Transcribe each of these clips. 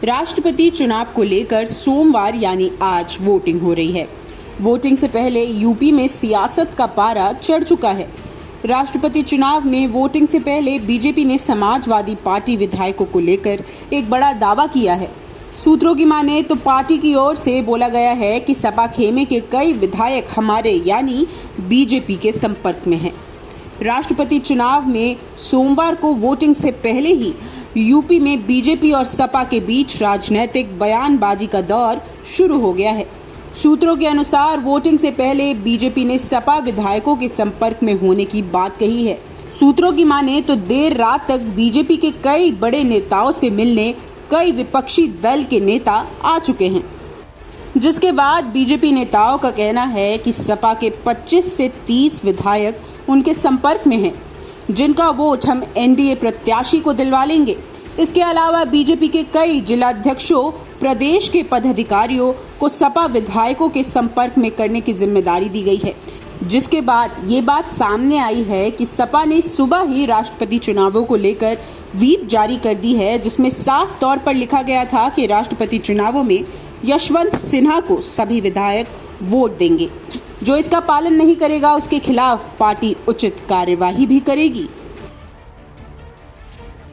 राष्ट्रपति चुनाव को लेकर सोमवार यानी आज वोटिंग हो रही है। वोटिंग से पहले यूपी में सियासत का पारा चढ़ चुका है। राष्ट्रपति चुनाव में वोटिंग से पहले बीजेपी ने समाजवादी पार्टी विधायकों को लेकर एक बड़ा दावा किया है। सूत्रों की माने तो पार्टी की ओर से बोला गया है कि सपा खेमे के कई विधायक हमारे यानी बीजेपी के संपर्क में हैं। राष्ट्रपति चुनाव में सोमवार को वोटिंग से पहले ही यूपी में बीजेपी और सपा के बीच राजनीतिक बयानबाजी का दौर शुरू हो गया है। सूत्रों के अनुसार वोटिंग से पहले बीजेपी ने सपा विधायकों के संपर्क में होने की बात कही है। सूत्रों की माने तो देर रात तक बीजेपी के कई बड़े नेताओं से मिलने कई विपक्षी दल के नेता आ चुके हैं, जिसके बाद बीजेपी नेताओं का कहना है कि सपा के 25 से 30 विधायक उनके संपर्क में हैं, जिनका वोट हम एनडीए प्रत्याशी को दिलवा लेंगे। इसके अलावा बीजेपी के कई जिलाध्यक्षों, प्रदेश के पदाधिकारियों को सपा विधायकों के संपर्क में करने की जिम्मेदारी दी गई है, जिसके बाद ये बात सामने आई है कि सपा ने सुबह ही राष्ट्रपति चुनावों को लेकर व्हीप जारी कर दी है, जिसमें साफ तौर पर लिखा गया था कि राष्ट्रपति चुनावों में यशवंत सिन्हा को सभी विधायक वोट देंगे। जो इसका पालन नहीं करेगा उसके खिलाफ पार्टी उचित कार्यवाही भी करेगी।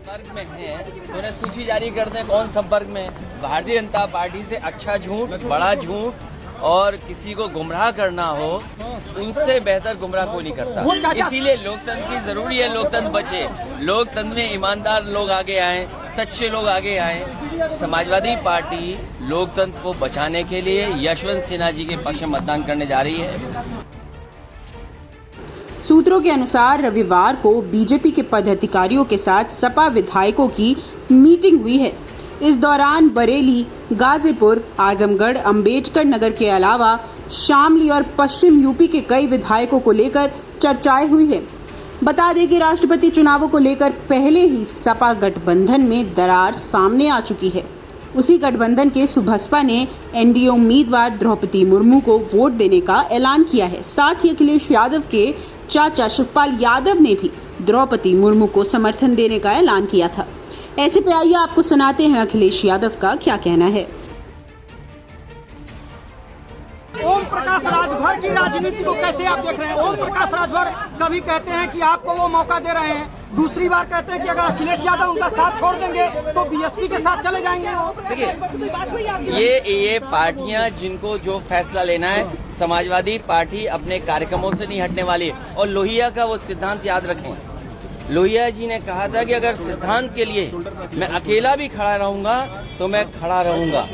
संपर्क में है तो उन्हें सूची जारी कर दें कौन संपर्क में। भारतीय जनता पार्टी से अच्छा झूठ, बड़ा झूठ और किसी को गुमराह करना हो, उनसे बेहतर गुमराह कोई नहीं करता। इसीलिए लोकतंत्र की जरूरी है, लोकतंत्र बचे, लोकतंत्र में ईमानदार लोग आगे आए, सच्चे लोग आगे आए। समाजवादी पार्टी लोकतंत्र को बचाने के लिए यशवंत सिन्हा जी के पक्ष में मतदान करने जा रही है। सूत्रों के अनुसार रविवार को बीजेपी के पदाधिकारियों के साथ सपा विधायकों की मीटिंग हुई है। इस दौरान बरेली, गाजीपुर, आजमगढ़, अंबेडकर नगर के अलावा शामली और पश्चिम यूपी के कई विधायकों को लेकर चर्चाएं हुई है। बता दें कि राष्ट्रपति चुनावों को लेकर पहले ही सपा गठबंधन में दरार सामने आ चुकी है। उसी गठबंधन के सुबसपा ने एनडीए उम्मीदवार द्रौपदी मुर्मू को वोट देने का ऐलान किया है। साथ ही अखिलेश यादव के चाचा शिवपाल यादव ने भी द्रौपदी मुर्मू को समर्थन देने का ऐलान किया था। ऐसे पे आइए आपको सुनाते हैं अखिलेश यादव का क्या कहना है। ओम प्रकाश राजभर की राजनीति को कैसे आप देख रहे हैं? ओम प्रकाश राजभर कभी कहते हैं कि आपको वो मौका दे रहे हैं, दूसरी बार कहते हैं कि अगर अखिलेश यादव उनका साथ छोड़ देंगे तो बीएसपी के साथ चले जाएंगे। देखिए, ये पार्टियां जिनको जो फैसला लेना है, समाजवादी पार्टी अपने कार्यक्रमों से नहीं हटने वाली है। और लोहिया का वो सिद्धांत याद रखें, लोहिया जी ने कहा था कि अगर सिद्धांत के लिए मैं अकेला भी खड़ा रहूंगा तो मैं खड़ा रहूंगा।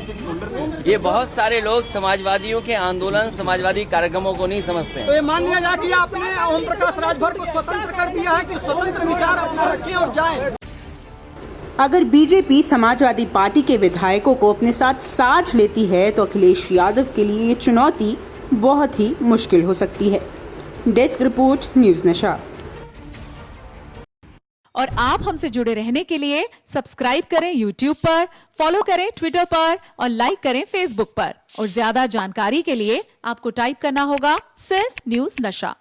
ये बहुत सारे लोग समाजवादियों के आंदोलन, समाजवादी कार्यक्रमों को नहीं समझते। तो ये मान लिया जाए कि आपने ओम प्रकाश राजभर को स्वतंत्र कर दिया है कि स्वतंत्र विचार अपना रखें और जाएं। अगर बीजेपी समाजवादी पार्टी के विधायकों को अपने साथ साझ लेती है तो अखिलेश यादव के लिए ये चुनौती बहुत ही मुश्किल हो सकती है। डेस्क रिपोर्ट, न्यूज नशा। और आप हमसे जुड़े रहने के लिए सब्सक्राइब करें YouTube पर, फॉलो करें Twitter पर और लाइक करें Facebook पर। और ज्यादा जानकारी के लिए आपको टाइप करना होगा सिर्फ न्यूज नशा।